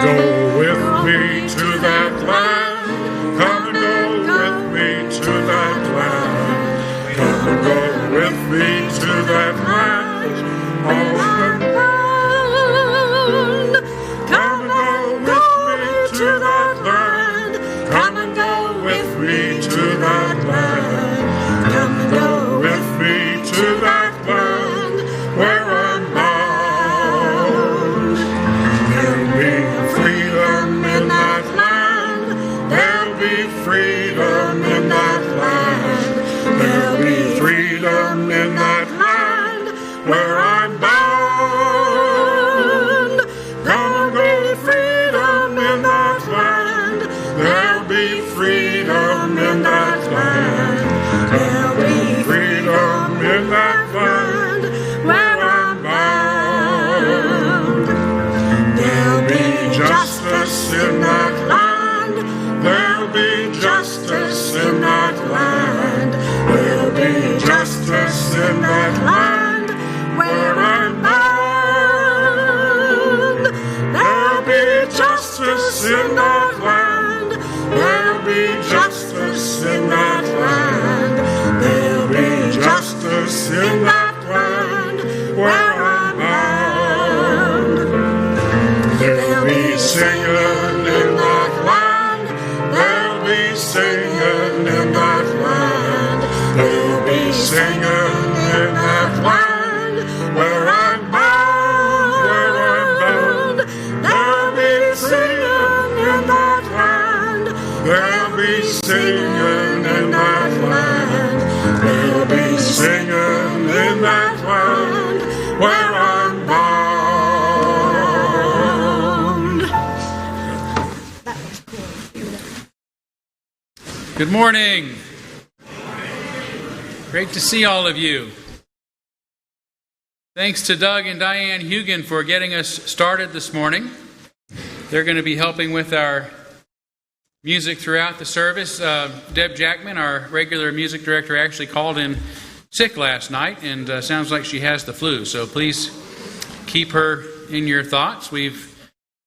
go with me to that land. Come and go with me to that land. Come and go with me to that land. All the land. Come and go with me to that land. Come and go with me to that land. Come and go with me to that land where I'm bound. There'll be freedom in that land. There'll be freedom in that land. There'll be freedom in that land where I'm bound. There'll be freedom in that land. There'll be freedom in that land. There'll be freedom in that land where I'm bound. There'll be justice in that land. There'll be justice in that land. There'll be justice in that land where I'm bound. There'll be justice in that land. There'll be justice in that land. There'll be justice in that land where I'm bound. There'll be singing in that land. There'll be singing in that land. There'll be singing in that land where I'm bound. Where I'm bound. There'll be singing in that land. There'll be singing in that land. There'll be singing in that land where I'm bound. Good morning. Great to see all of you. Thanks to Doug and Diane Hugan for getting us started this morning. They're going to be helping with our music throughout the service. Deb Jackman, our regular music director, actually called in sick last night and sounds like she has the flu. So please keep her in your thoughts. We've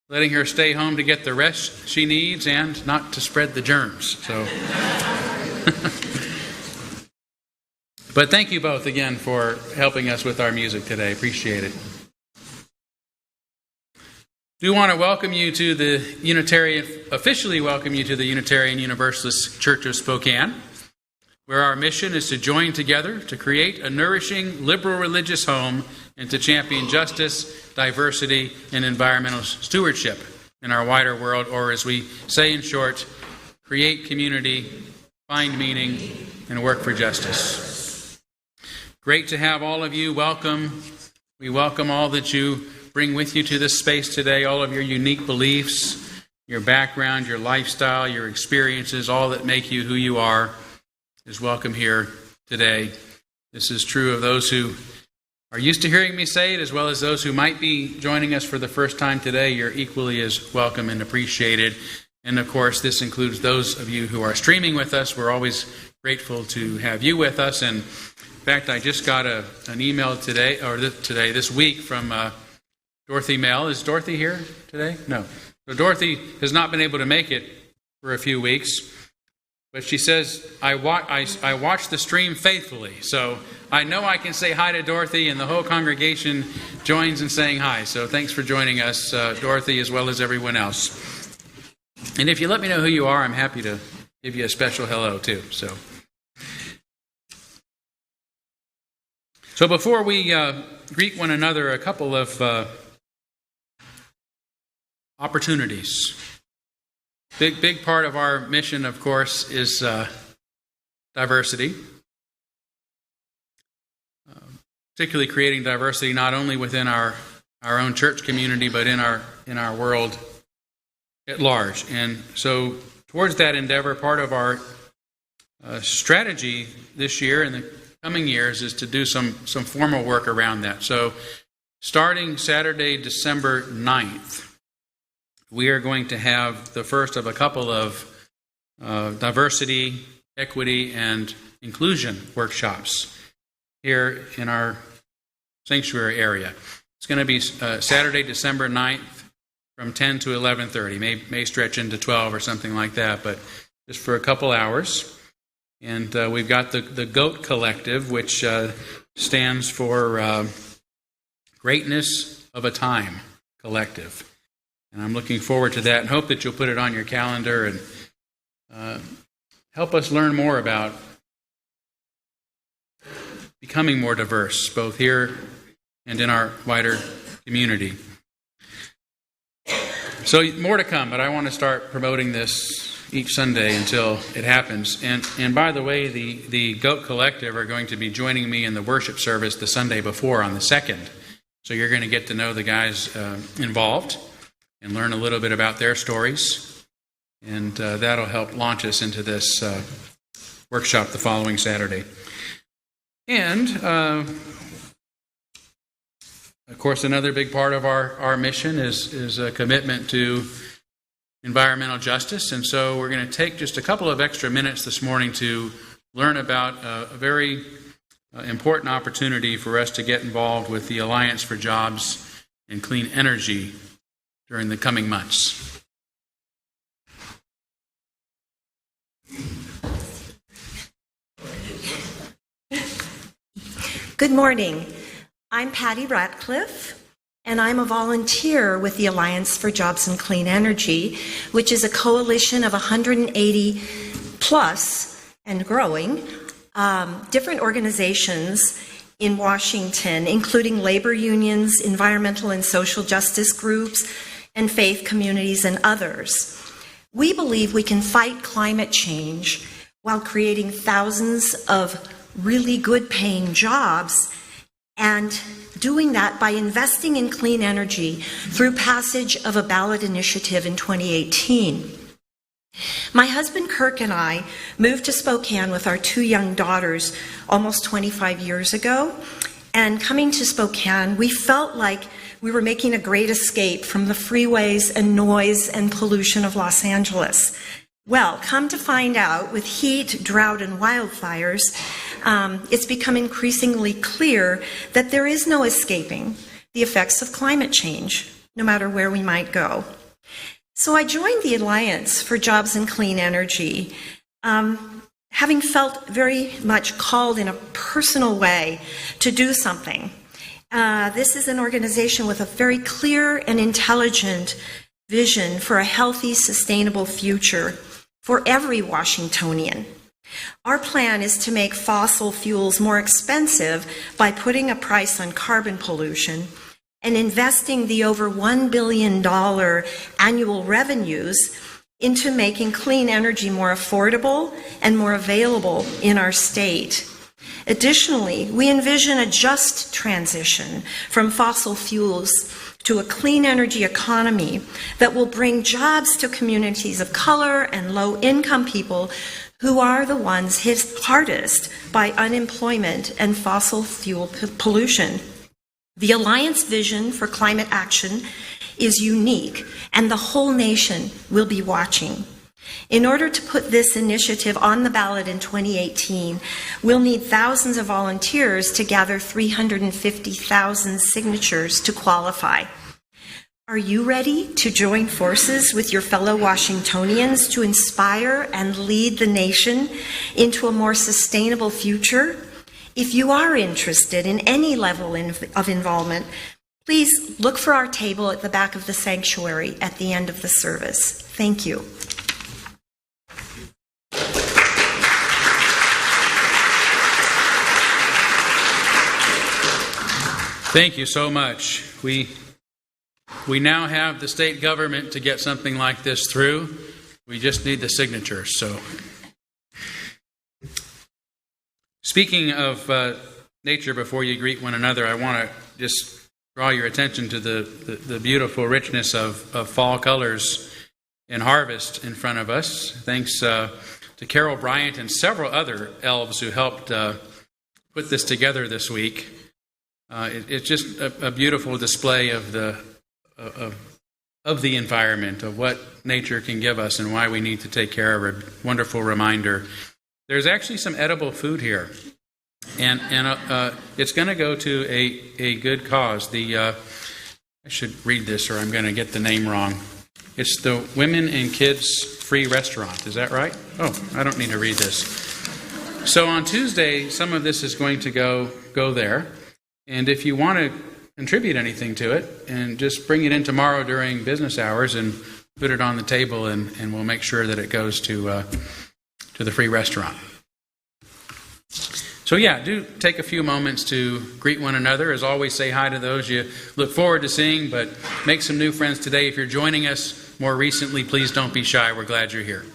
letting her stay home to get the rest she needs and not to spread the germs. So, but thank you both again for helping us with our music today. Appreciate it. Do want to welcome you to the officially welcome you to the Unitarian Universalist Church of Spokane, where our mission is to join together to create a nourishing, liberal religious home and to champion justice, diversity, and environmental stewardship in our wider world, or as we say in short, create community, find meaning, and work for justice. Great to have all of you. Welcome. We welcome all that you bring with you to this space today, all of your unique beliefs, your background, your lifestyle, your experiences, all that make you who you are is welcome here today. This is true of those who are used to hearing me say it, as well as those who might be joining us for the first time today. You're equally as welcome and appreciated. And of course, this includes those of you who are streaming with us. We're always grateful to have you with us. And in fact, I just got an email this week from Dorothy Mell. Is Dorothy here today? No. So Dorothy has not been able to make it for a few weeks. But she says, I watch the stream faithfully. So I know I can say hi to Dorothy, and the whole congregation joins in saying hi. So thanks for joining us, Dorothy, as well as everyone else. And if you let me know who you are, I'm happy to give you a special hello, too. So before we greet one another, a couple of opportunities. Big part of our mission, of course, is diversity. Particularly creating diversity not only within our own church community, but in our world at large. And so towards that endeavor, part of our strategy this year and the coming years is to do some formal work around that. So starting Saturday, December 9th, we are going to have the first of a couple of diversity, equity, and inclusion workshops here in our sanctuary area. It's going to be Saturday, December 9th from 10 to 11:30. May stretch into 12 or something like that, but just for a couple hours. And we've got the GOAT Collective, which stands for Greatness of a Time Collective. And I'm looking forward to that and hope that you'll put it on your calendar and help us learn more about becoming more diverse, both here and in our wider community. So more to come, but I want to start promoting this each Sunday until it happens. And by the way, the GOAT Collective are going to be joining me in the worship service the Sunday before on the 2nd. So you're going to get to know the guys involved and learn a little bit about their stories. And that'll help launch us into this workshop the following Saturday. And, of course, another big part of our mission is a commitment to environmental justice. And so we're going to take just a couple of extra minutes this morning to learn about a very important opportunity for us to get involved with the Alliance for Jobs and Clean Energy during the coming months. Good morning. I'm Patty Ratcliffe, and I'm a volunteer with the Alliance for Jobs and Clean Energy, which is a coalition of 180 plus and growing different organizations in Washington, including labor unions, environmental and social justice groups, and faith communities and others. We believe we can fight climate change while creating thousands of really good paying jobs, and doing that by investing in clean energy through passage of a ballot initiative in 2018. My husband Kirk and I moved to Spokane with our 2 young daughters almost 25 years ago, and coming to Spokane, we felt like we were making a great escape from the freeways and noise and pollution of Los Angeles. Well, come to find out, with heat, drought, and wildfires, it's become increasingly clear that there is no escaping the effects of climate change, no matter where we might go. So I joined the Alliance for Jobs and Clean Energy, having felt very much called in a personal way to do something. This is an organization with a very clear and intelligent vision for a healthy, sustainable future for every Washingtonian. Our plan is to make fossil fuels more expensive by putting a price on carbon pollution and investing the over $1 billion annual revenues into making clean energy more affordable and more available in our state. Additionally, we envision a just transition from fossil fuels to a clean energy economy that will bring jobs to communities of color and low-income people who are the ones hit hardest by unemployment and fossil fuel pollution. The Alliance vision for climate action is unique, and the whole nation will be watching. In order to put this initiative on the ballot in 2018, we'll need thousands of volunteers to gather 350,000 signatures to qualify. Are you ready to join forces with your fellow Washingtonians to inspire and lead the nation into a more sustainable future? If you are interested in any level of involvement, please look for our table at the back of the sanctuary at the end of the service. Thank you. Thank you so much. We now have the state government to get something like this through. We just need the signatures. So, speaking of nature, before you greet one another, I want to just draw your attention to the beautiful richness of fall colors and harvest in front of us. Thanks to Carol Bryant and several other elves who helped put this together this week. It's just a beautiful display of the environment, of what nature can give us and why we need to take care of it. A wonderful reminder. There's actually some edible food here, and it's going to go to a good cause. The I should read this or I'm going to get the name wrong. It's the Women and Kids Free Restaurant. Is that right? Oh, I don't need to read this. So on Tuesday, some of this is going to go there. And if you want to contribute anything to it, and just bring it in tomorrow during business hours and put it on the table, and we'll make sure that it goes to the free restaurant. So yeah, do take a few moments to greet one another. As always, say hi to those you look forward to seeing, but make some new friends today. If you're joining us more recently, please don't be shy. We're glad you're here.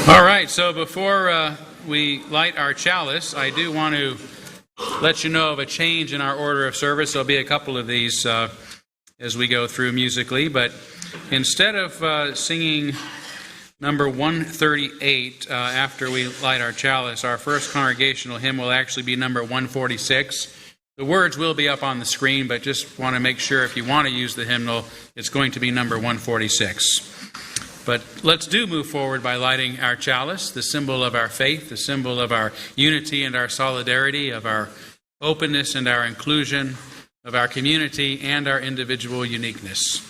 All right, so before we light our chalice, I do want to let you know of a change in our order of service. There'll be a couple of these as we go through musically, but instead of singing number 138 after we light our chalice, our first congregational hymn will actually be number 146. The words will be up on the screen, but just want to make sure if you want to use the hymnal, it's going to be number 146. But let's move forward by lighting our chalice, the symbol of our faith, the symbol of our unity and our solidarity, of our openness and our inclusion, of our community and our individual uniqueness.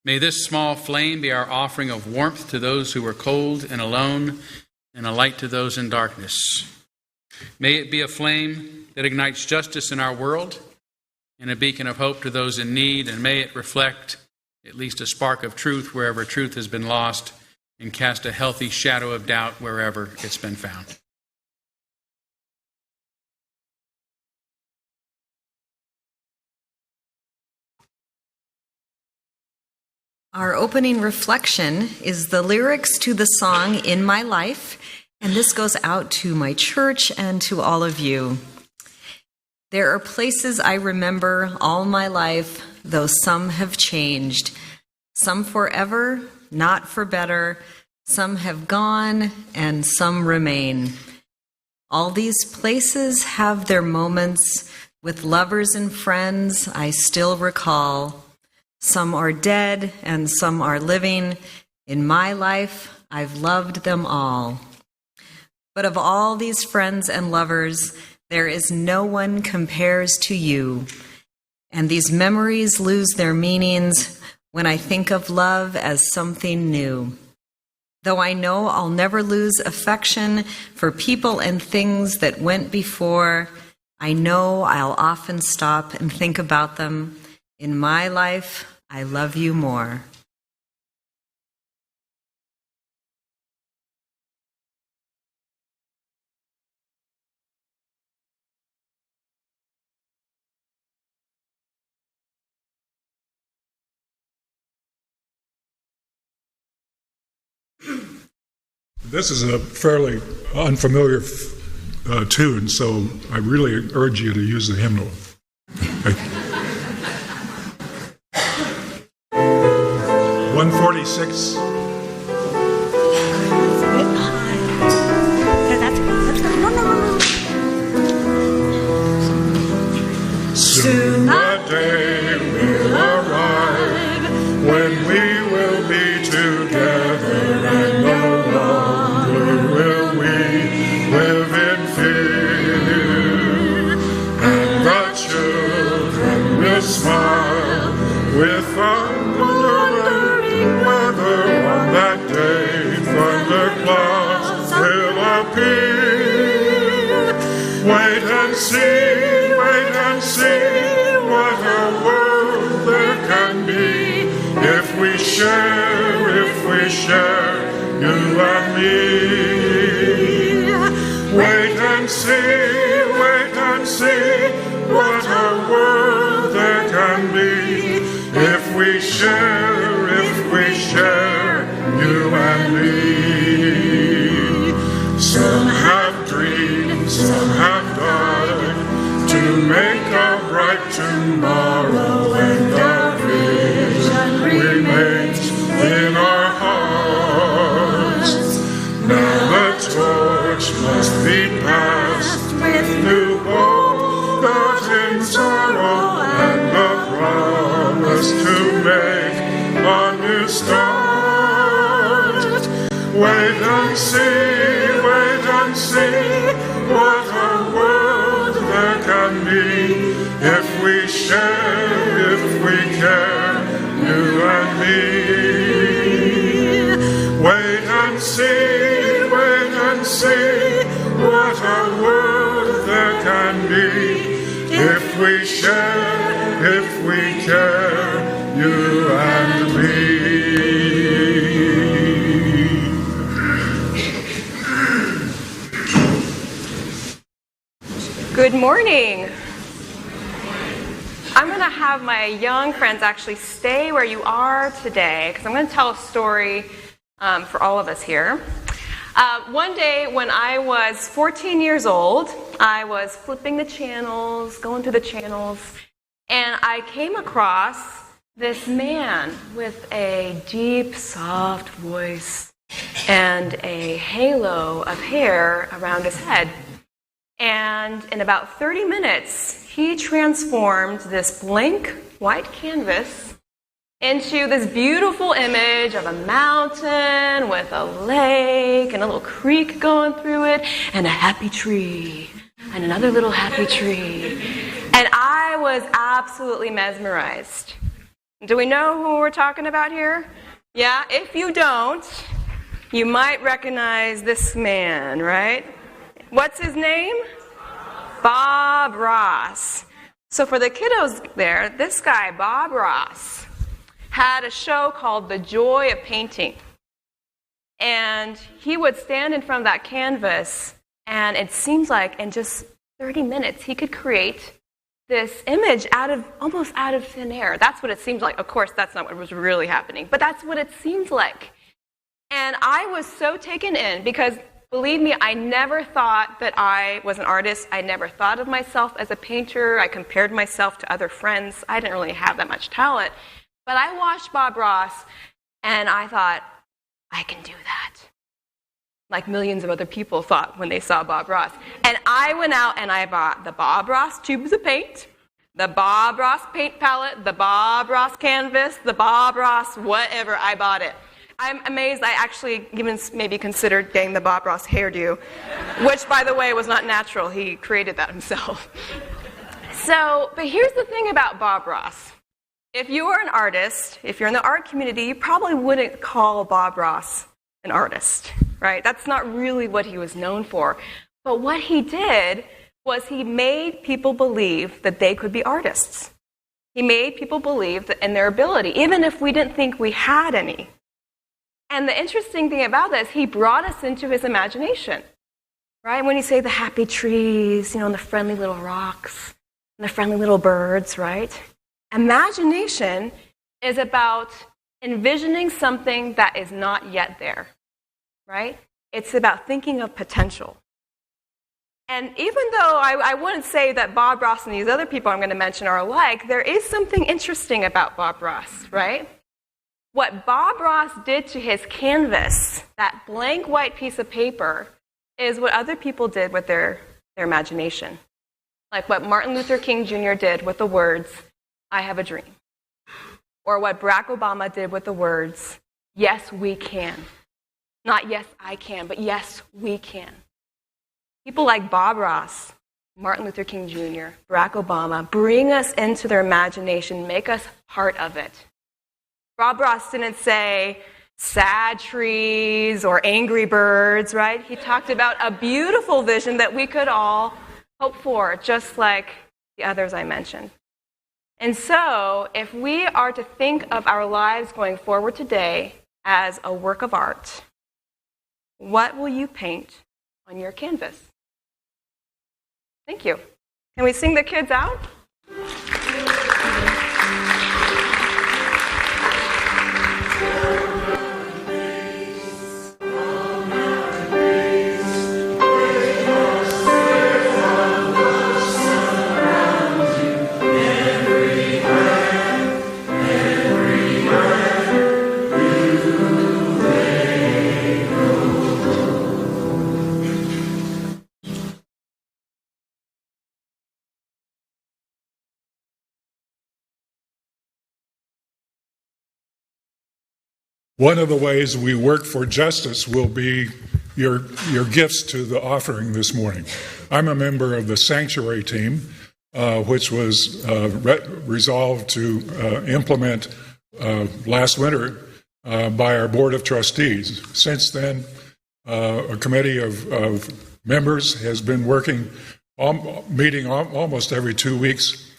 May this small flame be our offering of warmth to those who are cold and alone, and a light to those in darkness. May it be a flame that ignites justice in our world, and a beacon of hope to those in need, and may it reflect at least a spark of truth wherever truth has been lost, and cast a healthy shadow of doubt wherever it's been found. Our opening reflection is the lyrics to the song In My Life, and this goes out to my church and to all of you. There are places I remember all my life, though some have changed. Some forever, not for better. Some have gone, and some remain. All these places have their moments with lovers and friends I still recall. Some are dead, and some are living. In my life, I've loved them all. But of all these friends and lovers, there is no one compares to you. And these memories lose their meanings when I think of love as something new. Though I know I'll never lose affection for people and things that went before, I know I'll often stop and think about them. In my life, I love you more. This is a fairly unfamiliar tune, so I really urge you to use the hymnal. 146. Soon that day will arrive when we will be together, and no longer will we live in fear, and the children will smile with wondering whether on that day thunder clouds will appear. Wait and see what a world there can be if we share, you and me. Wait and see what a world there can be if we share, you and me. Some have dreams, some have died to make a bright tomorrow, and our vision remains in our hearts. Now the torch must be passed with new hope, not in sorrow, and the promise to make a new start. Wait and see what a world there can be if we care, you and me. Wait and see what a world there can be if we care, you and me. Good morning. I'm going to have my young friends actually stay where you are today because I'm going to tell a story for all of us here. One day when I was 14 years old, I was flipping the channels, going through the channels, and I came across this man with a deep, soft voice and a halo of hair around his head. And in about 30 minutes, he transformed this blank white canvas into this beautiful image of a mountain with a lake and a little creek going through it and a happy tree and another little happy tree. And I was absolutely mesmerized. Do we know who we're talking about here? Yeah, if you don't, you might recognize this man, right? What's his name? Bob Ross. So for the kiddos there, this guy, Bob Ross, had a show called The Joy of Painting. And he would stand in front of that canvas, and it seems like in just 30 minutes, he could create this image almost out of thin air. That's what it seems like. Of course, that's not what was really happening, but that's what it seemed like. And I was so taken in because, believe me, I never thought that I was an artist. I never thought of myself as a painter. I compared myself to other friends. I didn't really have that much talent. But I watched Bob Ross, and I thought, I can do that. Like millions of other people thought when they saw Bob Ross. And I went out and I bought the Bob Ross tubes of paint, the Bob Ross paint palette, the Bob Ross canvas, the Bob Ross whatever. I bought it. I'm amazed I actually even maybe considered getting the Bob Ross hairdo, which, by the way, was not natural. He created that himself. But here's the thing about Bob Ross. If you are an artist, if you're in the art community, you probably wouldn't call Bob Ross an artist, right? That's not really what he was known for. But what he did was he made people believe that they could be artists. He made people believe in their ability, even if we didn't think we had any. And the interesting thing about that is he brought us into his imagination, right? When you say the happy trees, and the friendly little rocks, and the friendly little birds, right? Imagination is about envisioning something that is not yet there, right? It's about thinking of potential. And even though I wouldn't say that Bob Ross and these other people I'm going to mention are alike, there is something interesting about Bob Ross, right? What Bob Ross did to his canvas, that blank white piece of paper, is what other people did with their imagination. Like what Martin Luther King Jr. did with the words, "I have a dream." Or what Barack Obama did with the words, "Yes, we can." Not "yes, I can," but "yes, we can." People like Bob Ross, Martin Luther King Jr., Barack Obama, bring us into their imagination, make us part of it. Bob Ross didn't say sad trees or angry birds, right? He talked about a beautiful vision that we could all hope for, just like the others I mentioned. And so, if we are to think of our lives going forward today as a work of art, what will you paint on your canvas? Thank you. Can we sing the kids out? One of the ways we work for justice will be your gifts to the offering this morning. I'm a member of the sanctuary team, which was resolved to implement last winter by our Board of Trustees. Since then, a committee of members has been working, meeting almost every 2 weeks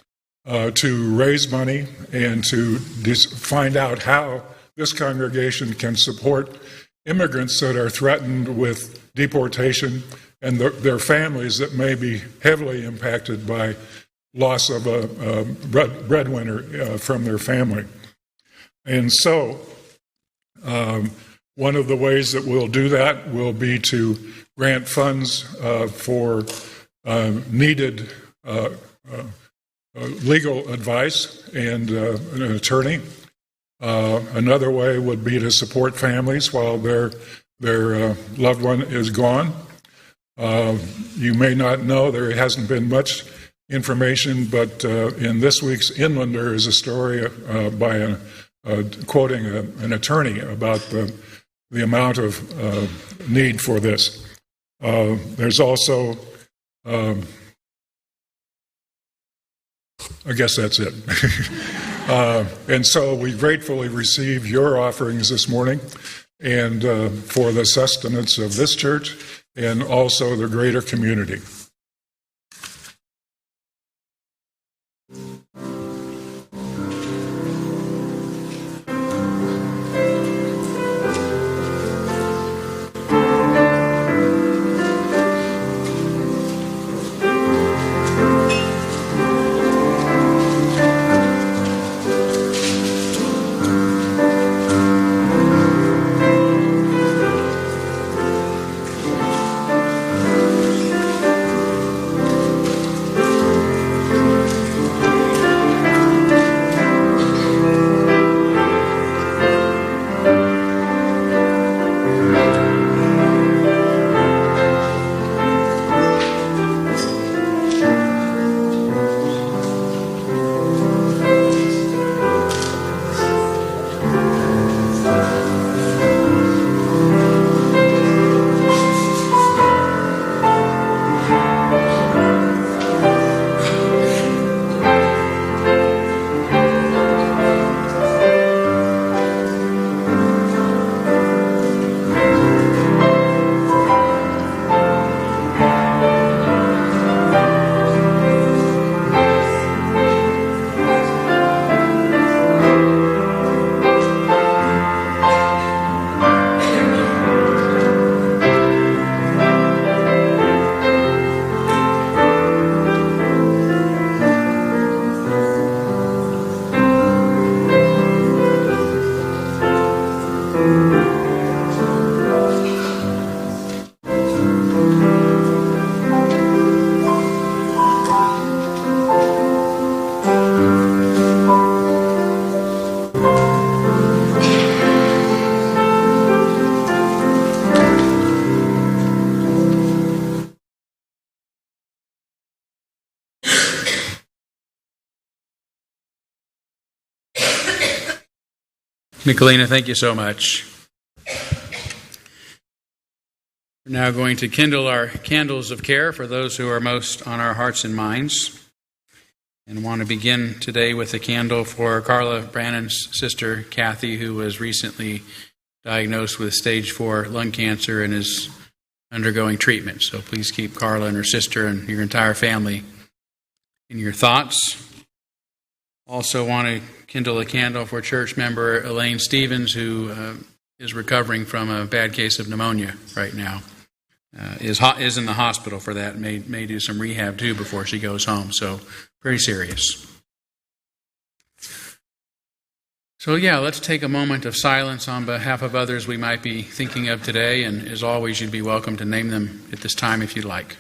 to raise money and to find out how this congregation can support immigrants that are threatened with deportation and their families that may be heavily impacted by loss of a breadwinner from their family. And so one of the ways that we'll do that will be to grant funds for needed legal advice and an attorney. Another way would be to support families while their loved one is gone. You may not know, there hasn't been much information, but in this week's Inlander is a story by quoting an attorney about the amount of need for this. There's also, I guess that's it. And so we gratefully receive your offerings this morning and for the sustenance of this church and also the greater community. Nicolina, thank you so much. We're now going to kindle our candles of care for those who are most on our hearts and minds. And want to begin today with a candle for Carla Brannon's sister, Kathy, who was recently diagnosed with stage 4 lung cancer and is undergoing treatment. So please keep Carla and her sister and your entire family in your thoughts. Also want to kindle a candle for church member Elaine Stevens, who is recovering from a bad case of pneumonia right now. Is in the hospital for that. May do some rehab too before she goes home. So pretty serious. So let's take a moment of silence on behalf of others we might be thinking of today. And as always, you'd be welcome to name them at this time if you'd like.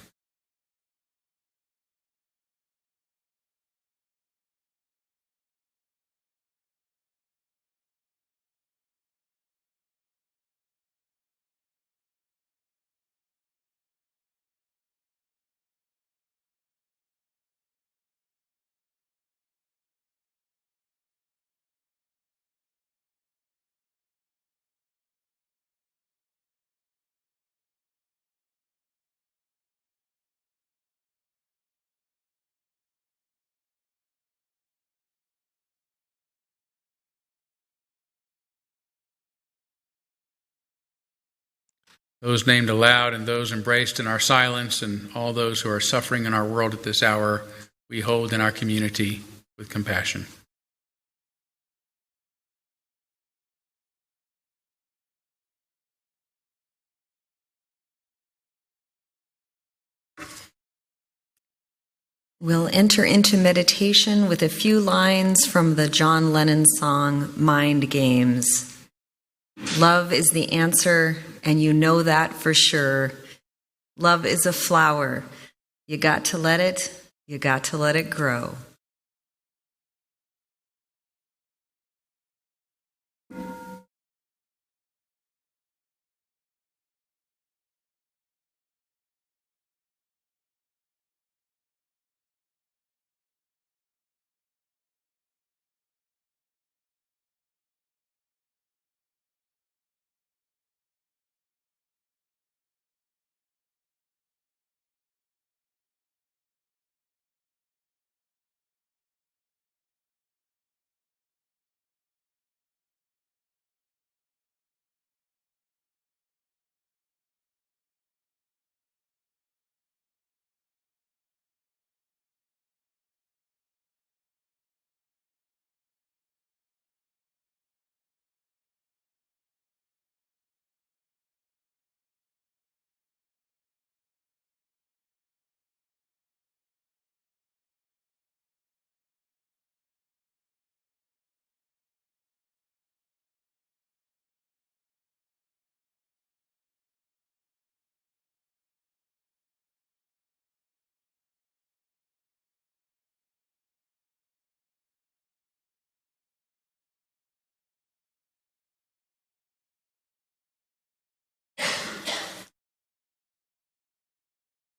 Those named aloud and those embraced in our silence and all those who are suffering in our world at this hour, we hold in our community with compassion. We'll enter into meditation with a few lines from the John Lennon song, Mind Games. Love is the answer, and you know that for sure. Love is a flower. You got to let it grow.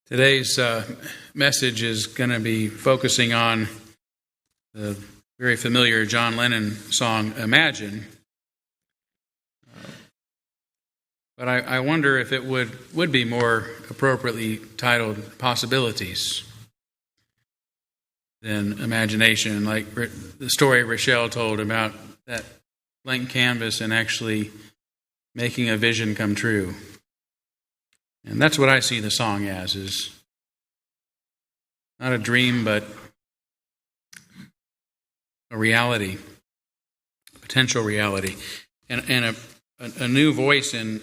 Today's message is going to be focusing on the very familiar John Lennon song, Imagine. But I wonder if it would be more appropriately titled Possibilities than Imagination, like the story Rochelle told about that blank canvas and actually making a vision come true. And that's what I see the song as, is not a dream, but a reality, a potential reality. And a new voice in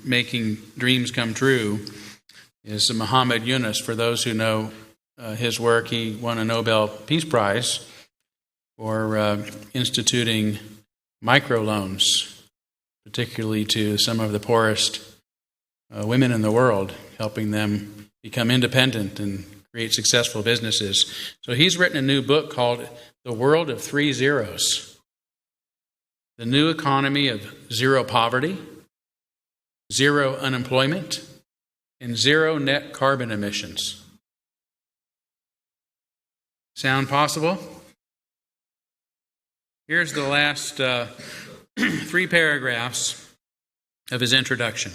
making dreams come true is Muhammad Yunus. For those who know his work, he won a Nobel Peace Prize for instituting microloans, particularly to some of the poorest women in the world, helping them become independent and create successful businesses. So he's written a new book called The World of Three Zeros: The New Economy of Zero Poverty, Zero Unemployment, and Zero Net Carbon Emissions. Sound possible? Here's the last 3 paragraphs of his introduction.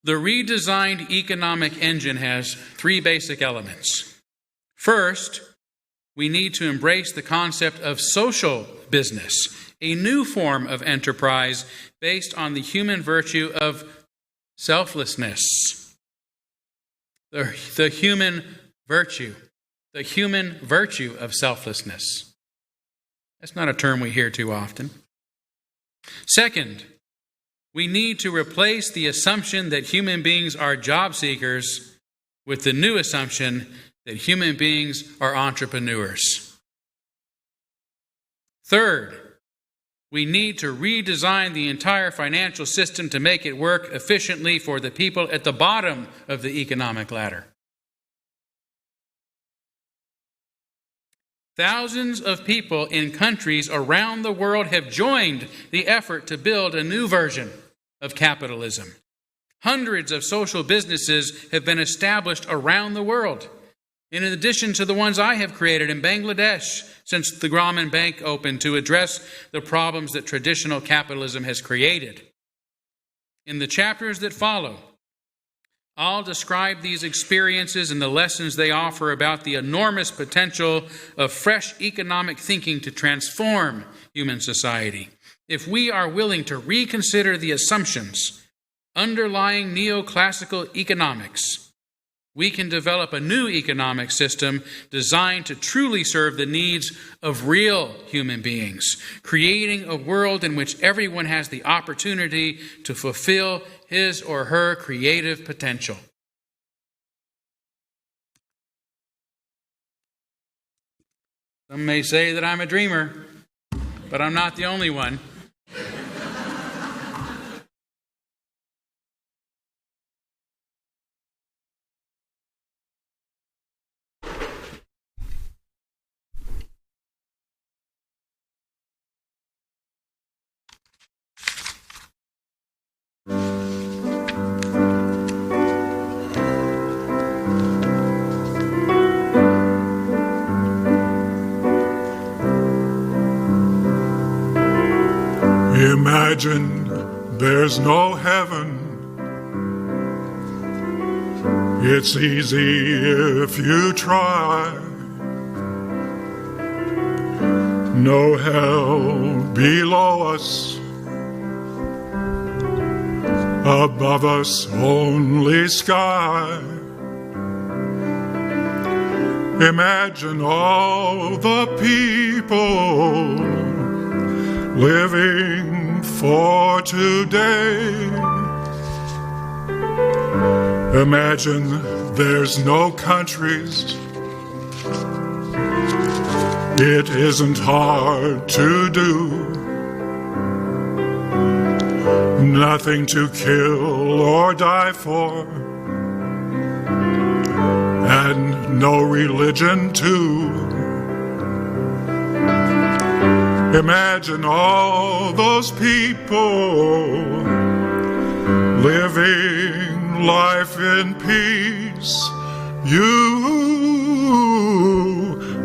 The redesigned economic engine has 3 basic elements. First, we need to embrace the concept of social business, a new form of enterprise based on the human virtue of selflessness. The human virtue of selflessness. That's not a term we hear too often. Second, we need to replace the assumption that human beings are job seekers with the new assumption that human beings are entrepreneurs. Third, we need to redesign the entire financial system to make it work efficiently for the people at the bottom of the economic ladder. Thousands of people in countries around the world have joined the effort to build a new version of capitalism. Hundreds of social businesses have been established around the world, in addition to the ones I have created in Bangladesh since the Grameen Bank opened to address the problems that traditional capitalism has created. In the chapters that follow, I'll describe these experiences and the lessons they offer about the enormous potential of fresh economic thinking to transform human society. If we are willing to reconsider the assumptions underlying neoclassical economics, we can develop a new economic system designed to truly serve the needs of real human beings, creating a world in which everyone has the opportunity to fulfill his or her creative potential. Some may say that I'm a dreamer, but I'm not the only one. Imagine there's no heaven. It's easy if you try. No hell below us. Above us only sky. Imagine all the people living for today. Imagine there's no countries. It isn't hard to do. Nothing to kill or die for, and no religion too. Imagine all those people living life in peace.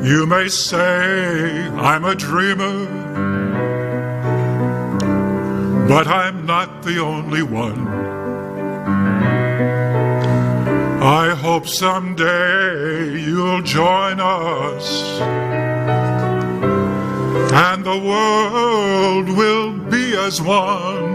You may say I'm a dreamer, but I'm not the only one. I hope someday you'll join us, and the world will be as one.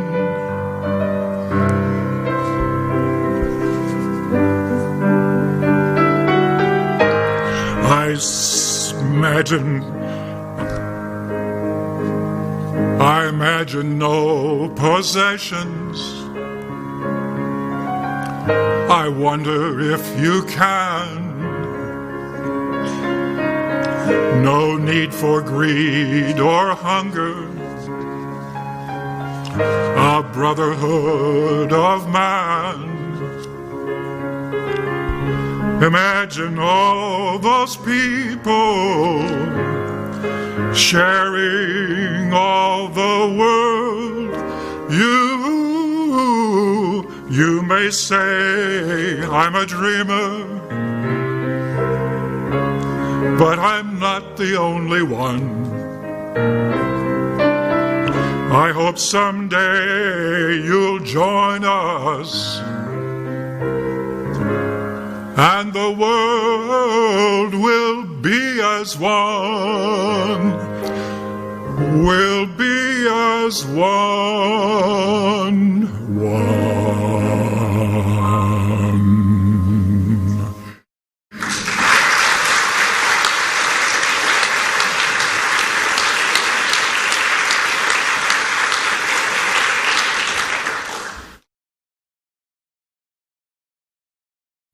I imagine no possessions. I wonder if you can. No need for greed or hunger. A brotherhood of man. Imagine all those people sharing all the world. You may say I'm a dreamer, but I'm not the only one. I hope someday you'll join us, and the world will be as one, will be as one.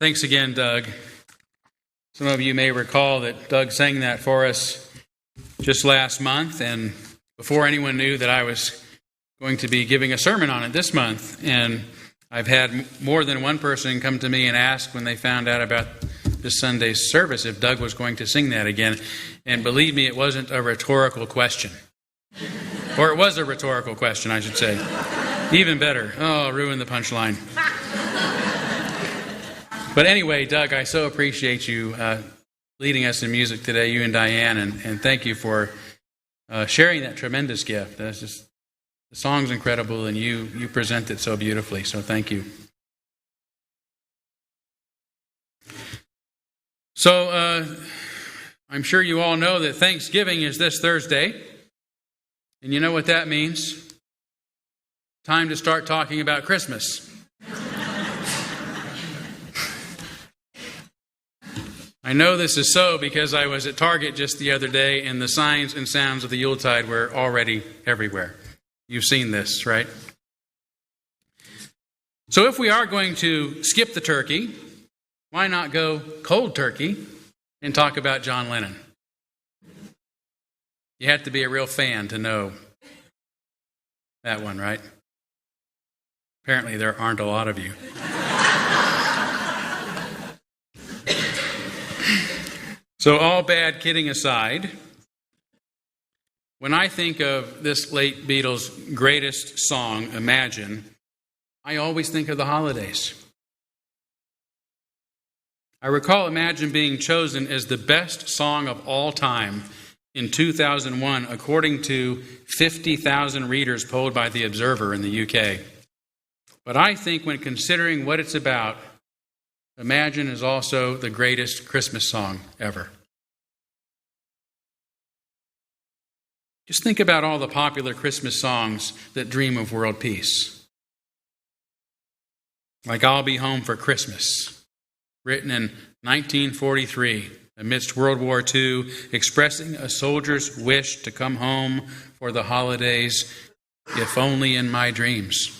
Thanks again, Doug. Some of you may recall that Doug sang that for us just last month, and before anyone knew that I was going to be giving a sermon on it this month. And I've had more than one person come to me and ask when they found out about this Sunday's service if Doug was going to sing that again. And believe me, it wasn't a rhetorical question. Or it was a rhetorical question, I should say. Even better. Oh, ruined the punchline. But anyway, Doug, I so appreciate you leading us in music today, you and Diane, and thank you for sharing that tremendous gift. That's just, the song's incredible, and you present it so beautifully, so thank you. So, I'm sure you all know that Thanksgiving is this Thursday, and you know what that means? Time to start talking about Christmas. I know this is so because I was at Target just the other day and the signs and sounds of the Yuletide were already everywhere. You've seen this, right? So if we are going to skip the turkey, why not go cold turkey and talk about John Lennon? You have to be a real fan to know that one, right? Apparently there aren't a lot of you. So all bad kidding aside, when I think of this late Beatles' greatest song, Imagine, I always think of the holidays. I recall Imagine being chosen as the best song of all time in 2001, according to 50,000 readers polled by The Observer in the UK. But I think when considering what it's about, Imagine is also the greatest Christmas song ever. Just think about all the popular Christmas songs that dream of world peace. Like I'll Be Home for Christmas, written in 1943 amidst World War II, expressing a soldier's wish to come home for the holidays, if only in my dreams.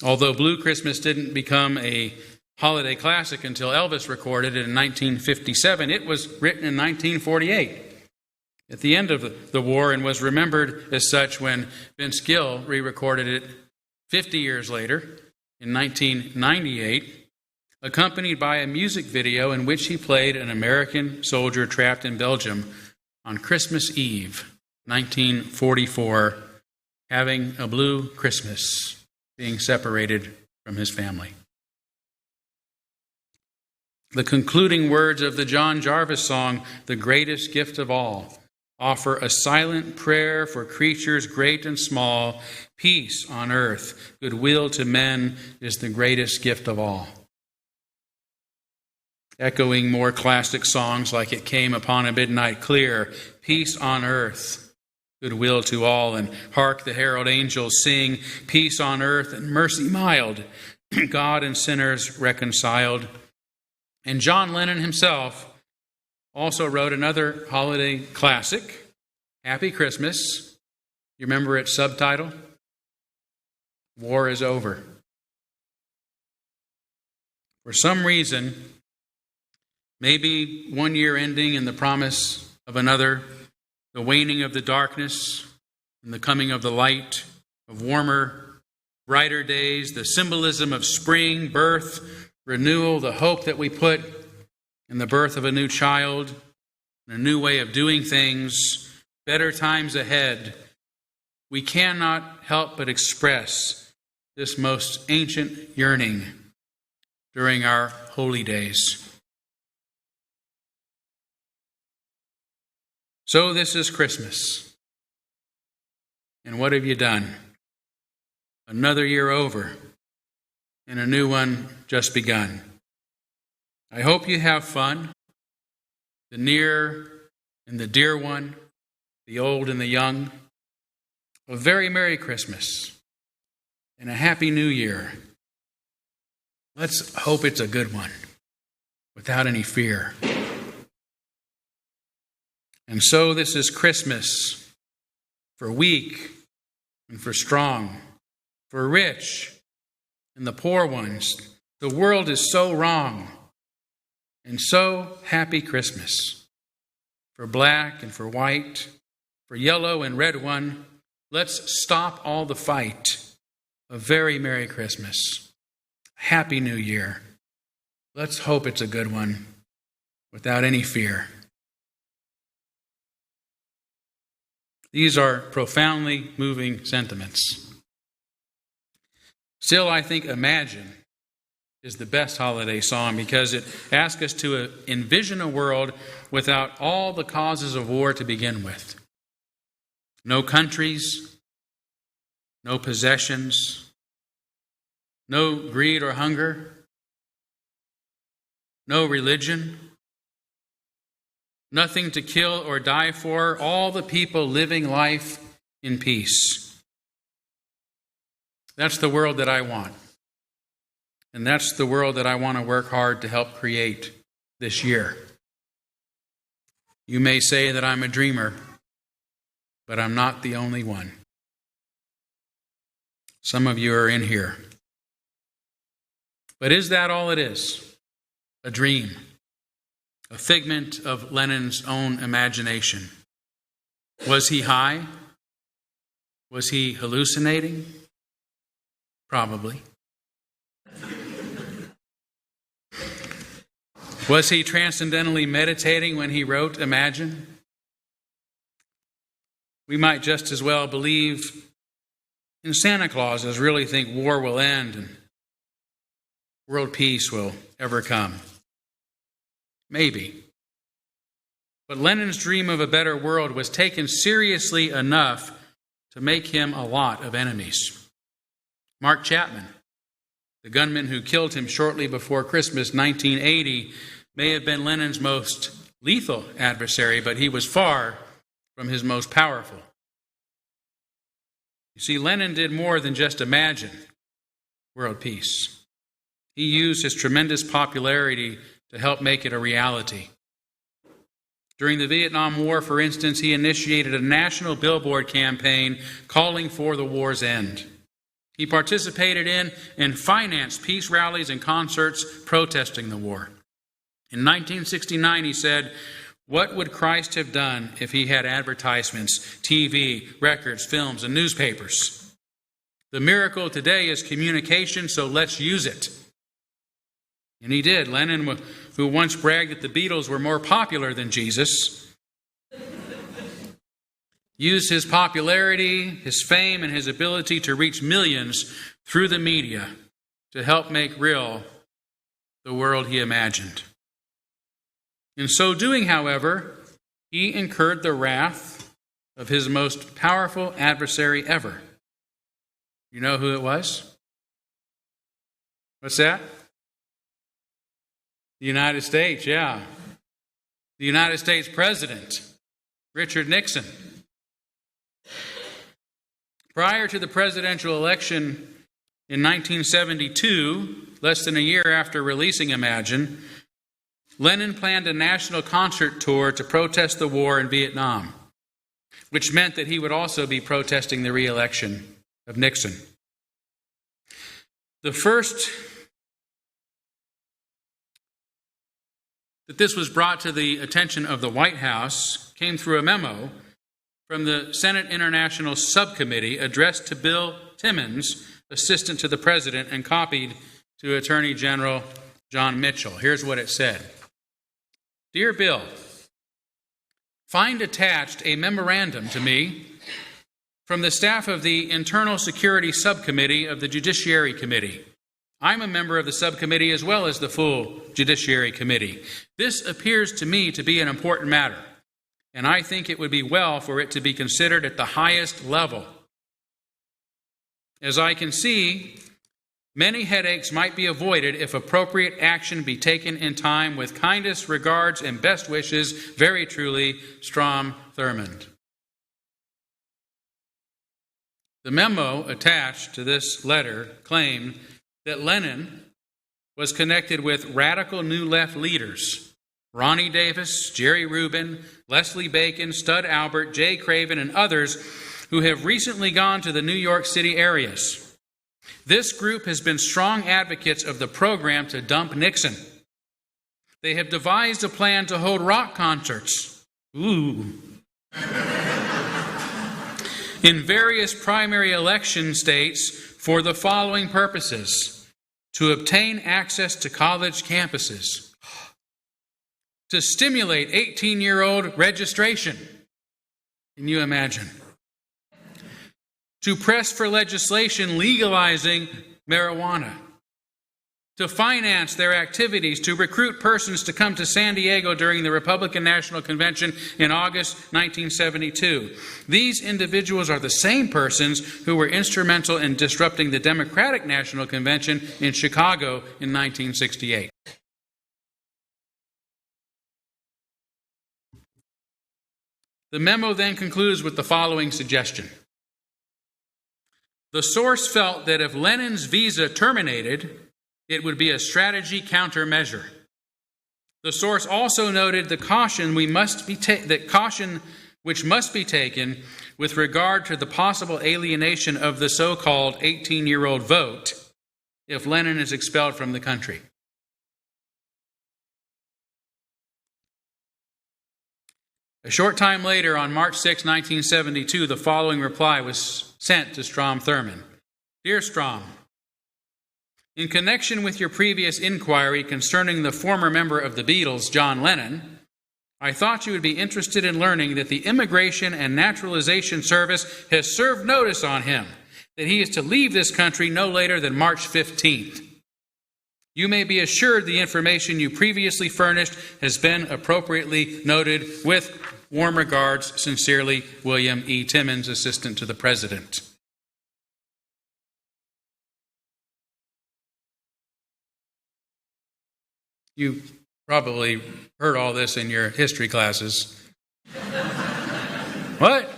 Although Blue Christmas didn't become a holiday classic until Elvis recorded it in 1957, it was written in 1948, at the end of the war, and was remembered as such when Vince Gill re-recorded it 50 years later, in 1998, accompanied by a music video in which he played an American soldier trapped in Belgium on Christmas Eve, 1944, having a blue Christmas, being separated from his family. The concluding words of the John Jarvis song, The Greatest Gift of All, offer a silent prayer for creatures great and small. Peace on earth, goodwill to men is the greatest gift of all. Echoing more classic songs like It Came Upon a Midnight Clear, Peace on earth, goodwill to all, and Hark the Herald Angels Sing, Peace on earth and mercy mild, God and sinners reconciled. And John Lennon himself also wrote another holiday classic, Happy Christmas. You remember its subtitle? War is Over. For some reason, maybe one year ending and the promise of another, the waning of the darkness and the coming of the light, of warmer, brighter days, the symbolism of spring, birth, renewal, the hope that we put in the birth of a new child, a new way of doing things, better times ahead. We cannot help but express this most ancient yearning during our holy days. So this is Christmas. And what have you done? Another year over, and a new one just begun. I hope you have fun, the near and the dear one, the old and the young. A very Merry Christmas and a Happy New Year. Let's hope it's a good one, without any fear. And so this is Christmas for weak and for strong, for rich and the poor ones. The world is so wrong. And so happy Christmas. For black and for white, for yellow and red one, let's stop all the fight. A very Merry Christmas. Happy New Year. Let's hope it's a good one, without any fear. These are profoundly moving sentiments. Still, I think Imagine is the best holiday song because it asks us to envision a world without all the causes of war to begin with. No countries, no possessions, no greed or hunger, no religion, nothing to kill or die for, all the people living life in peace. That's the world that I want. And that's the world that I want to work hard to help create this year. You may say that I'm a dreamer, but I'm not the only one. Some of you are in here. But is that all it is? A dream? A figment of Lennon's own imagination? Was he high? Was he hallucinating? Probably. Was he transcendentally meditating when he wrote Imagine? We might just as well believe in Santa Claus as really think war will end and world peace will ever come. Maybe. But Lennon's dream of a better world was taken seriously enough to make him a lot of enemies. Mark Chapman, the gunman who killed him shortly before Christmas 1980, may have been Lennon's most lethal adversary, but he was far from his most powerful. You see, Lennon did more than just imagine world peace. He used his tremendous popularity to help make it a reality. During the Vietnam War, for instance, he initiated a national billboard campaign calling for the war's end. He participated in and financed peace rallies and concerts protesting the war. In 1969, he said, "What would Christ have done if he had advertisements, TV, records, films, and newspapers? The miracle today is communication, so let's use it." And he did. Lennon, who once bragged that the Beatles were more popular than Jesus, used his popularity, his fame, and his ability to reach millions through the media to help make real the world he imagined. In so doing, however, he incurred the wrath of his most powerful adversary ever. You know who it was? What's that? The United States, yeah. The United States President, Richard Nixon. Prior to the presidential election in 1972, less than a year after releasing Imagine, Lennon planned a national concert tour to protest the war in Vietnam, which meant that he would also be protesting the re-election of Nixon. The first that this was brought to the attention of the White House came through a memo from the Senate International Subcommittee addressed to Bill Timmons, assistant to the president, and copied to Attorney General John Mitchell. Here's what it said. "Dear Bill, find attached a memorandum to me from the staff of the Internal Security Subcommittee of the Judiciary Committee. I'm a member of the subcommittee as well as the full Judiciary Committee. This appears to me to be an important matter, and I think it would be well for it to be considered at the highest level As I can see, many headaches might be avoided if appropriate action be taken in time. With kindest regards and best wishes, very truly, Strom Thurmond. The memo attached to this letter claimed that Lennon was connected with radical New Left leaders, Ronnie Davis, Jerry Rubin, Leslie Bacon, Stud Albert, Jay Craven, and others who have recently gone to the New York City areas. This group has been strong advocates of the program to dump Nixon. They have devised a plan to hold rock concerts. In various primary election states for the following purposes: to obtain access to college campuses, to stimulate 18-year-old registration. Can you imagine? To press for legislation legalizing marijuana, to finance their activities, to recruit persons to come to San Diego during the Republican National Convention in August 1972. These individuals are the same persons who were instrumental in disrupting the Democratic National Convention in Chicago in 1968. The memo then concludes with the following suggestion. The source felt that if Lennon's visa terminated, it would be a strategy countermeasure. The source also noted the caution which must be taken with regard to the possible alienation of the so-called 18-year-old vote if Lennon is expelled from the country. A short time later, on March 6, 1972, the following reply was sent to Strom Thurmond. Dear Strom, in connection with your previous inquiry concerning the former member of the Beatles, John Lennon, I thought you would be interested in learning that the Immigration and Naturalization Service has served notice on him that he is to leave this country no later than March 15th. You may be assured the information you previously furnished has been appropriately noted. With warm regards, sincerely, William E. Timmons, Assistant to the President. You probably heard all this in your history classes. What?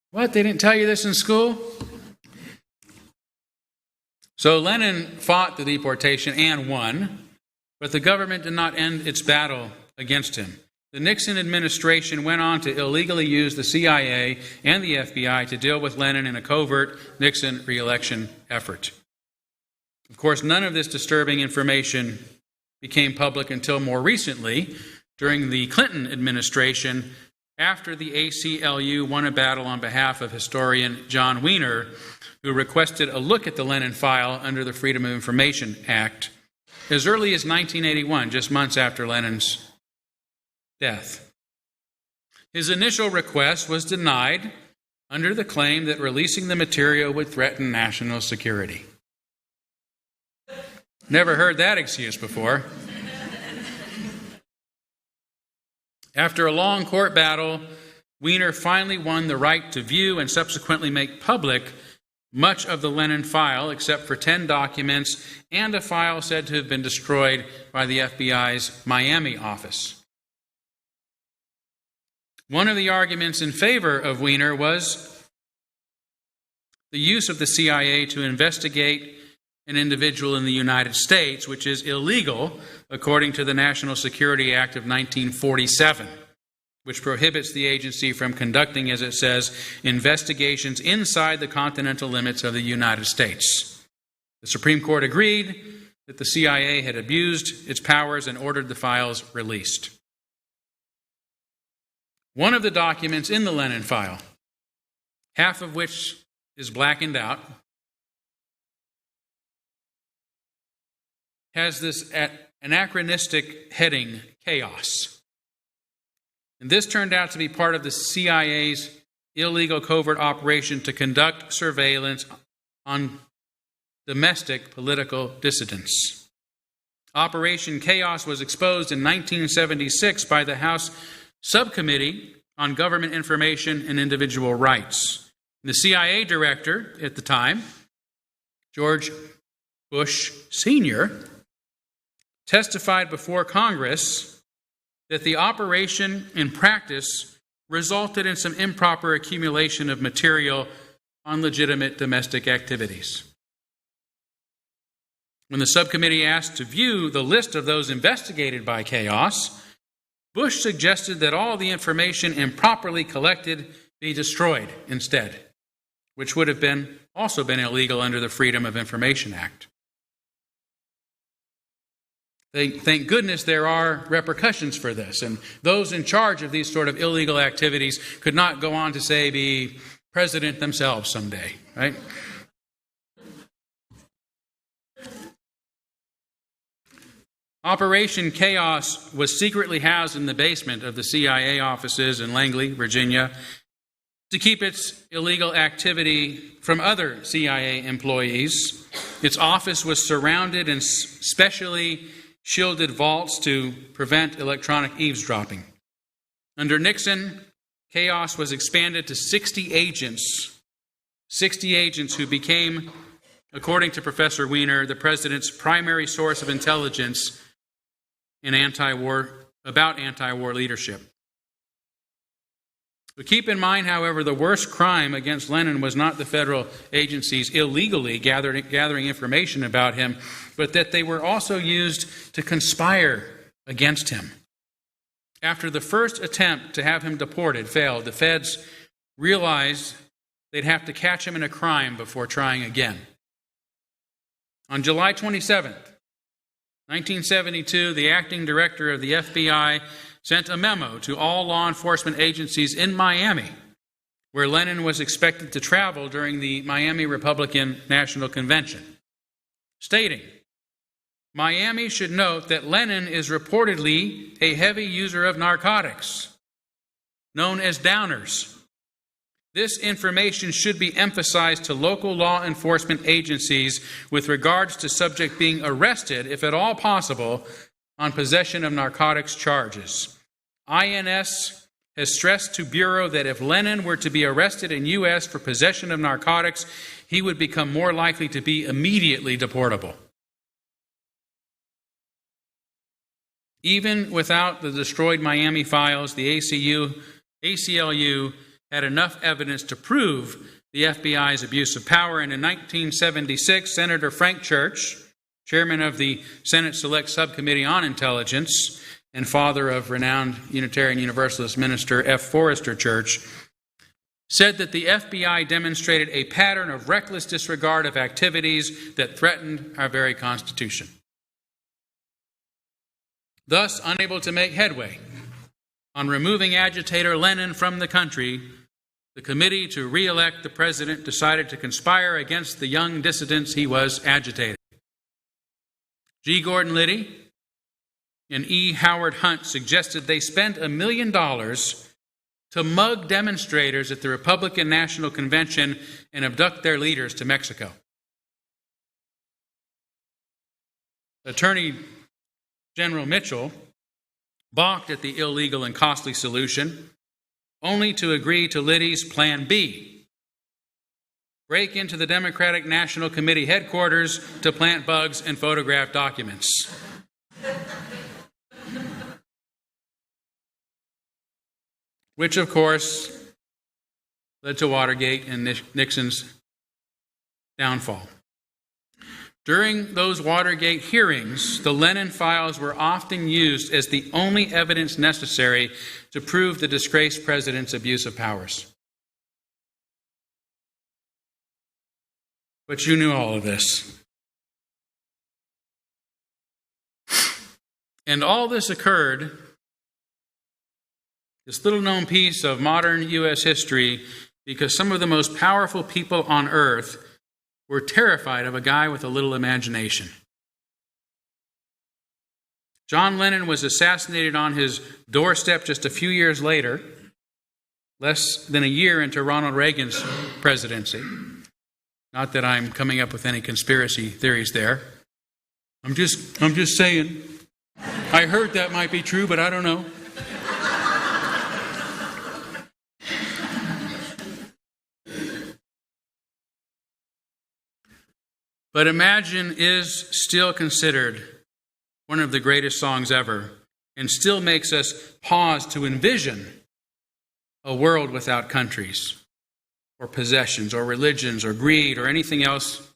What? They didn't tell you this in school? So Lennon fought the deportation and won, but the government did not end its battle against him. The Nixon administration went on to illegally use the CIA and the FBI to deal with Lennon in a covert Nixon re-election effort. Of course, none of this disturbing information became public until more recently, during the Clinton administration, after the ACLU won a battle on behalf of historian John Wiener, who requested a look at the Lennon file under the Freedom of Information Act as early as 1981, just months after Lennon's death. His initial request was denied under the claim that releasing the material would threaten national security. Never heard that excuse before. After a long court battle, Wiener finally won the right to view and subsequently make public much of the Lennon file, except for 10 documents and a file said to have been destroyed by the FBI's Miami office. One of the arguments in favor of Wiener was the use of the CIA to investigate an individual in the United States, which is illegal according to the National Security Act of 1947, which prohibits the agency from conducting, as it says, investigations inside the continental limits of the United States. The Supreme Court agreed that the CIA had abused its powers and ordered the files released. One of the documents in the Lennon file, half of which is blackened out, has this anachronistic heading, chaos. And this turned out to be part of the CIA's illegal covert operation to conduct surveillance on domestic political dissidents. Operation Chaos was exposed in 1976 by the House Subcommittee on government information and individual rights. The CIA director at the time, George Bush Sr., testified before Congress that the operation in practice resulted in some improper accumulation of material on legitimate domestic activities. When the subcommittee asked to view the list of those investigated by Chaos, Bush suggested that all the information improperly collected be destroyed instead, which would have also been illegal under the Freedom of Information Act. Thank goodness there are repercussions for this, and those in charge of these sort of illegal activities could not go on to, say, be president themselves someday, right? Operation Chaos was secretly housed in the basement of the CIA offices in Langley, Virginia, to keep its illegal activity from other CIA employees. Its office was surrounded in specially shielded vaults to prevent electronic eavesdropping. Under Nixon, Chaos was expanded to 60 agents who became, according to Professor Weiner, the president's primary source of intelligence in anti-war leadership. But keep in mind, however, the worst crime against Lennon was not the federal agencies illegally gathering information about him, but that they were also used to conspire against him. After the first attempt to have him deported failed, the feds realized they'd have to catch him in a crime before trying again. On July 27th, 1972, the acting director of the FBI sent a memo to all law enforcement agencies in Miami, where Lennon was expected to travel during the Miami Republican National Convention, stating, "Miami should note that Lennon is reportedly a heavy user of narcotics, known as downers. This information should be emphasized to local law enforcement agencies with regards to subject being arrested, if at all possible, on possession of narcotics charges. INS has stressed to Bureau that if Lennon were to be arrested in U.S. for possession of narcotics, he would become more likely to be immediately deportable." Even without the destroyed Miami files, the ACLU had enough evidence to prove the FBI's abuse of power, and in 1976, Senator Frank Church, chairman of the Senate Select Subcommittee on Intelligence and father of renowned Unitarian Universalist minister F. Forrester Church, said that the FBI demonstrated a pattern of reckless disregard of activities that threatened our very Constitution. Thus, unable to make headway on removing agitator Lennon from the country, the committee to re-elect the president decided to conspire against the young dissidents he was agitating. G. Gordon Liddy and E. Howard Hunt suggested they spend $1 million to mug demonstrators at the Republican National Convention and abduct their leaders to Mexico. Attorney General Mitchell balked at the illegal and costly solution, only to agree to Liddy's Plan B: break into the Democratic National Committee headquarters to plant bugs and photograph documents. Which, of course, led to Watergate and Nixon's downfall. During those Watergate hearings, the Lennon files were often used as the only evidence necessary to prove the disgraced president's abuse of powers. But you knew all of this. And all this occurred, this little-known piece of modern U.S. history, because some of the most powerful people on earth were terrified of a guy with a little imagination. John Lennon was assassinated on his doorstep just a few years later, less than a year into Ronald Reagan's presidency. Not that I'm coming up with any conspiracy theories there. I'm just saying. I heard that might be true, but I don't know. But Imagine is still considered one of the greatest songs ever, and still makes us pause to envision a world without countries, or possessions, or religions, or greed, or anything else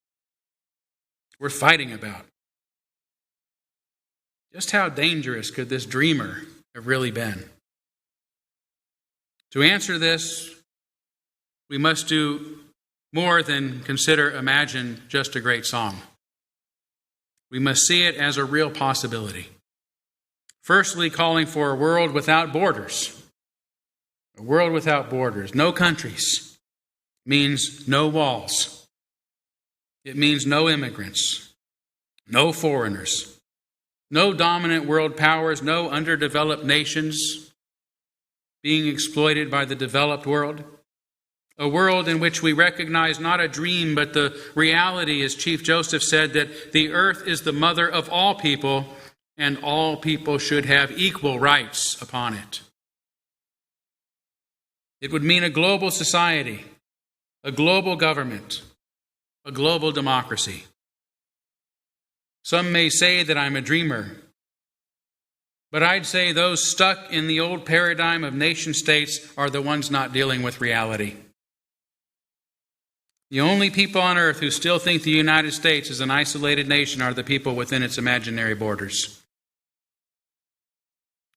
worth fighting about. Just how dangerous could this dreamer have really been? To answer this, we must do more than consider Imagine just a great song. We must see it as a real possibility. Firstly, calling for a world without borders. A world without borders. No countries means no walls. It means no immigrants, no foreigners, no dominant world powers, no underdeveloped nations being exploited by the developed world. A world in which we recognize not a dream, but the reality, as Chief Joseph said, that the earth is the mother of all people, and all people should have equal rights upon it. It would mean a global society, a global government, a global democracy. Some may say that I'm a dreamer, but I'd say those stuck in the old paradigm of nation states are the ones not dealing with reality. The only people on earth who still think the United States is an isolated nation are the people within its imaginary borders.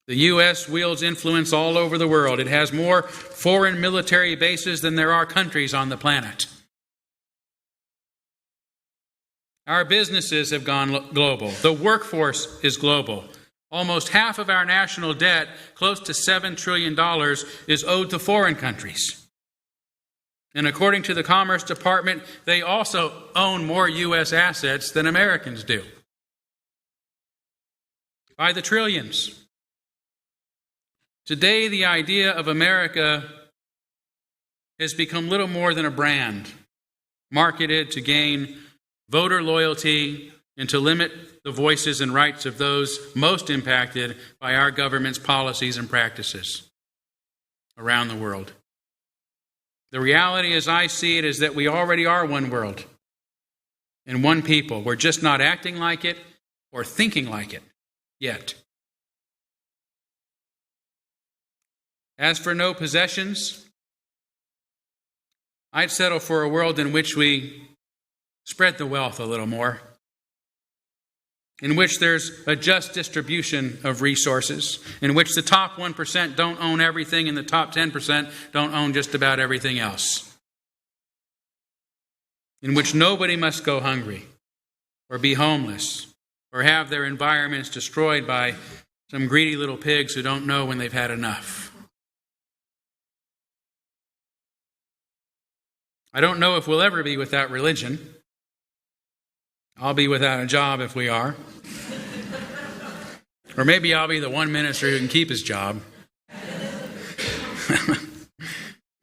The U.S. wields influence all over the world. It has more foreign military bases than there are countries on the planet. Our businesses have gone global. The workforce is global. Almost half of our national debt, close to $7 trillion, is owed to foreign countries. And according to the Commerce Department, they also own more U.S. assets than Americans do. By the trillions. Today, the idea of America has become little more than a brand, marketed to gain voter loyalty and to limit the voices and rights of those most impacted by our government's policies and practices around the world. The reality, as I see it, is that we already are one world and one people. We're just not acting like it or thinking like it yet. As for no possessions, I'd settle for a world in which we spread the wealth a little more, in which there's a just distribution of resources, in which the top 1% don't own everything and the top 10% don't own just about everything else, in which nobody must go hungry or be homeless or have their environments destroyed by some greedy little pigs who don't know when they've had enough. I don't know if we'll ever be without religion. I'll be without a job if we are. Or maybe I'll be the one minister who can keep his job.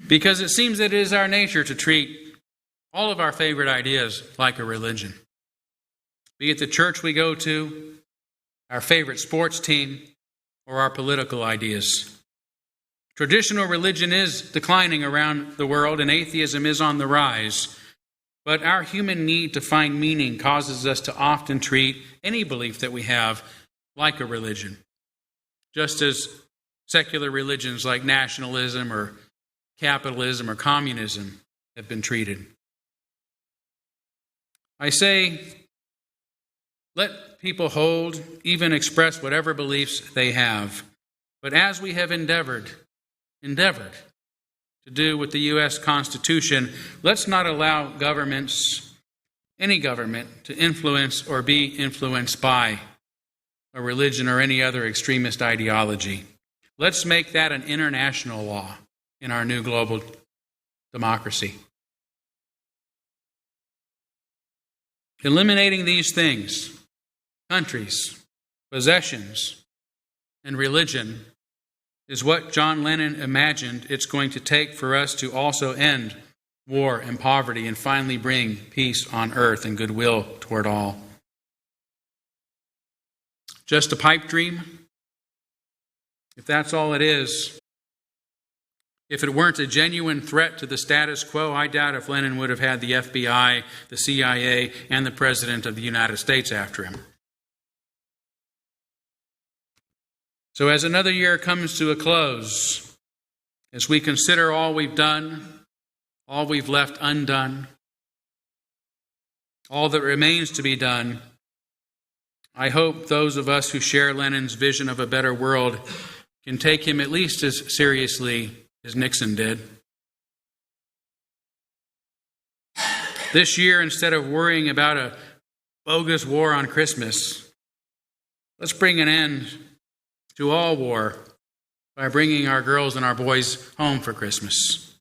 Because it seems that it is our nature to treat all of our favorite ideas like a religion. Be it the church we go to, our favorite sports team, or our political ideas. Traditional religion is declining around the world, and atheism is on the rise. But our human need to find meaning causes us to often treat any belief that we have like a religion, just as secular religions like nationalism or capitalism or communism have been treated. I say, let people hold, even express whatever beliefs they have. But as we have endeavored to do with the U.S. Constitution, let's not allow governments, any government, to influence or be influenced by a religion or any other extremist ideology. Let's make that an international law in our new global democracy. Eliminating these things, countries, possessions, and religion, is what John Lennon imagined it's going to take for us to also end war and poverty and finally bring peace on earth and goodwill toward all. Just a pipe dream? If that's all it is, If it weren't a genuine threat to the status quo, I doubt if Lenin would have had the FBI, the CIA, and the President of the United States after him. So as another year comes to a close, as we consider all we've done, all we've left undone, all that remains to be done, I hope those of us who share Lenin's vision of a better world can take him at least as seriously as Nixon did. This year, instead of worrying about a bogus war on Christmas, let's bring an end to all war by bringing our girls and our boys home for Christmas.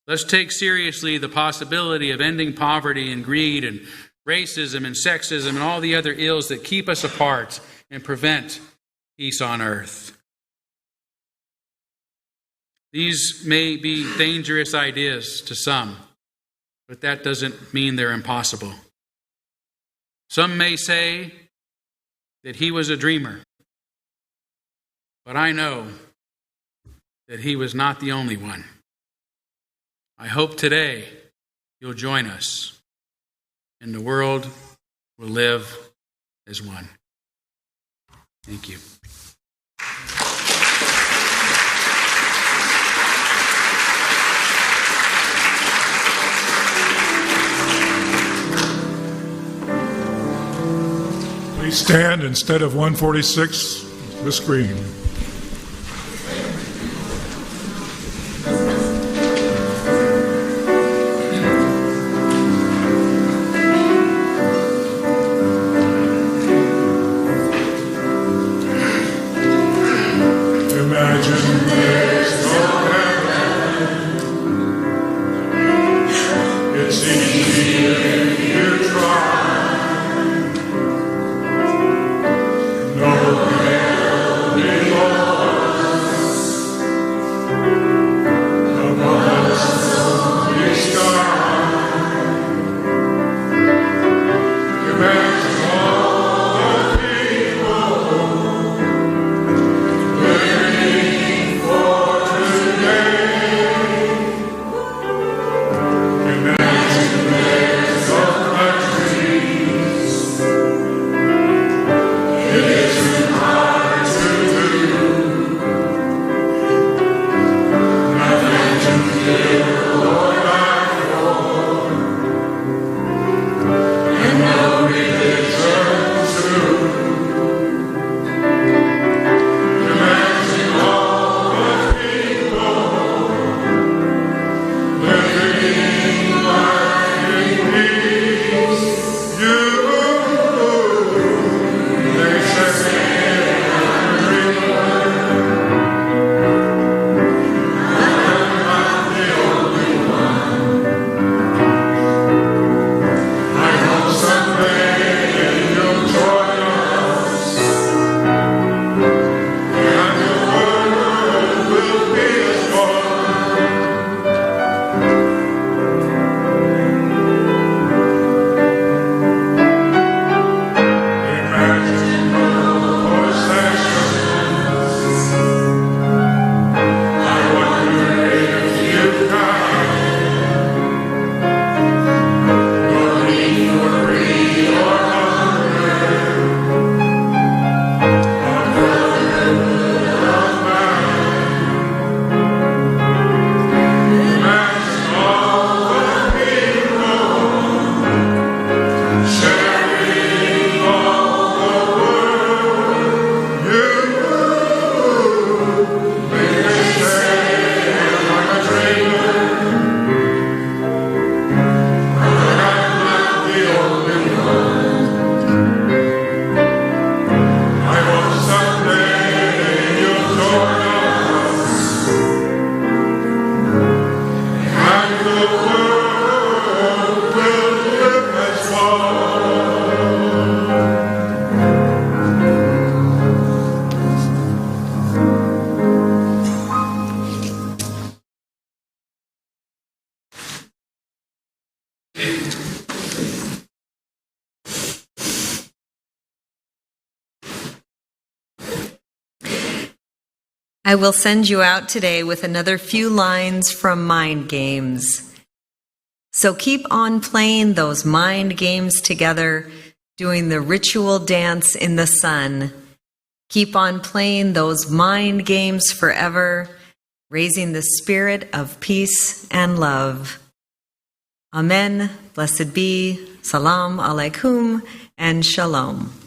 Let's take seriously the possibility of ending poverty and greed and racism and sexism and all the other ills that keep us apart and prevent peace on earth. These may be dangerous ideas to some, but that doesn't mean they're impossible. Some may say that he was a dreamer, but I know that he was not the only one. I hope today you'll join us, and the world will live as one. Thank you. Please stand instead of 146, the screen. You I will send you out today with another few lines from Mind Games. So keep on playing those mind games together, doing the ritual dance in the sun. Keep on playing those mind games forever, raising the spirit of peace and love. Amen. Blessed be. Salam alaikum and shalom.